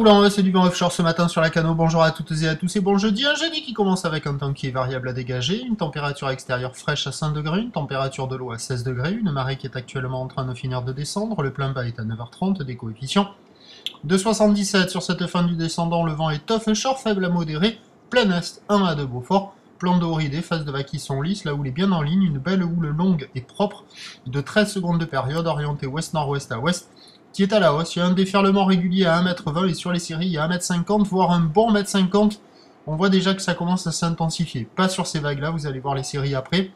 Oula, on va c'est du vent offshore ce matin sur la Cano. Bonjour à toutes et à tous et bon jeudi. Un jeudi qui commence avec un temps qui est variable à dégager, une température extérieure fraîche à 5 degrés, une température de l'eau à 16 degrés, une marée qui est actuellement en train de finir de descendre, le plein bas est à 9h30, des coefficients de 77 sur cette fin du descendant, le vent est offshore, faible à modéré, plein est, 1 à 2 Beaufort, plan de Horridé, phase de vagues qui sont lisses, la houle est bien en ligne, une belle houle longue et propre de 13 secondes de période, orientée ouest-nord-ouest à ouest, qui est à la hausse. Il y a un déferlement régulier à 1,20 m et sur les séries, il y a 1,50 m, voire un bon 1,50 m. On voit déjà que ça commence à s'intensifier. Pas sur ces vagues-là, vous allez voir les séries après.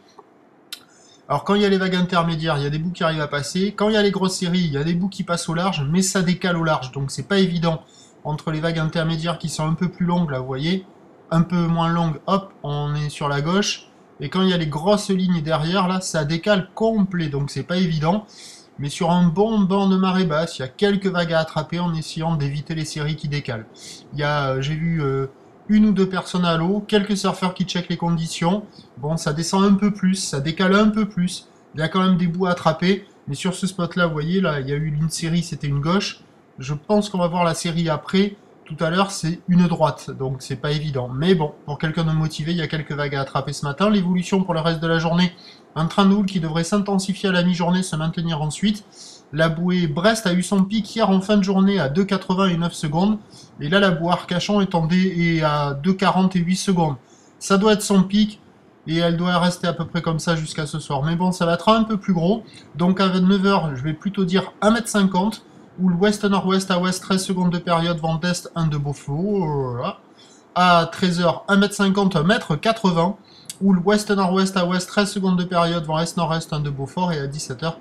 Alors quand il y a les vagues intermédiaires, il y a des bouts qui arrivent à passer. Quand il y a les grosses séries, il y a des bouts qui passent au large, mais ça décale au large. Donc c'est pas évident. Entre les vagues intermédiaires qui sont un peu plus longues, là vous voyez, un peu moins longues, hop, on est sur la gauche. Et quand il y a les grosses lignes derrière, là, ça décale complet. Donc c'est pas évident. Mais sur un bon banc de marée basse, il y a quelques vagues à attraper en essayant d'éviter les séries qui décalent. J'ai vu une ou deux personnes à l'eau, quelques surfeurs qui checkent les conditions. Bon, ça descend un peu plus, ça décale un peu plus. Il y a quand même des bouts à attraper. Mais sur ce spot-là, vous voyez, là, il y a eu une série, c'était une gauche. Je pense qu'on va voir la série après. Tout à l'heure, c'est une droite, donc c'est pas évident. Mais bon, pour quelqu'un de motivé, il y a quelques vagues à attraper ce matin. L'évolution pour le reste de la journée, un train de houle qui devrait s'intensifier à la mi-journée, se maintenir ensuite. La bouée Brest a eu son pic hier en fin de journée à 2,80 et 9 secondes. Et là, la bouée Arcachon est à 2,40 et 8 secondes. Ça doit être son pic. Et elle doit rester à peu près comme ça jusqu'à ce soir. Mais bon, ça va être un peu plus gros. Donc à 9h, je vais plutôt dire 1,50 m. Ou l'ouest-nord-ouest à ouest, 13 secondes de période, vent d'est, 1 de Beaufort. Voilà. À 13h, 1,50 m, 1,80 m. Ou l'ouest-nord-ouest à ouest, 13 secondes de période, vent est-nord-est, 1 de Beaufort. Et à 17h,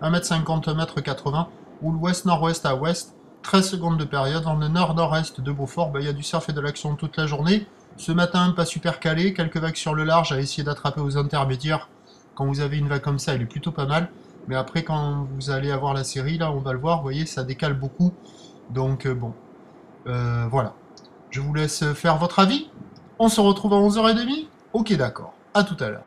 1,50 m, 1,80 m. Ou l'ouest-nord-ouest à ouest, 13 secondes de période, vent de nord-nord-est de Beaufort. Il y a du surf et de l'action toute la journée. Ce matin, pas super calé, quelques vagues sur le large à essayer d'attraper aux intermédiaires. Quand vous avez une vague comme ça, elle est plutôt pas mal. Mais après, quand vous allez avoir la série, là, on va le voir, vous voyez, ça décale beaucoup. Donc, voilà. Je vous laisse faire votre avis. On se retrouve à 11h30. Ok, d'accord. À tout à l'heure.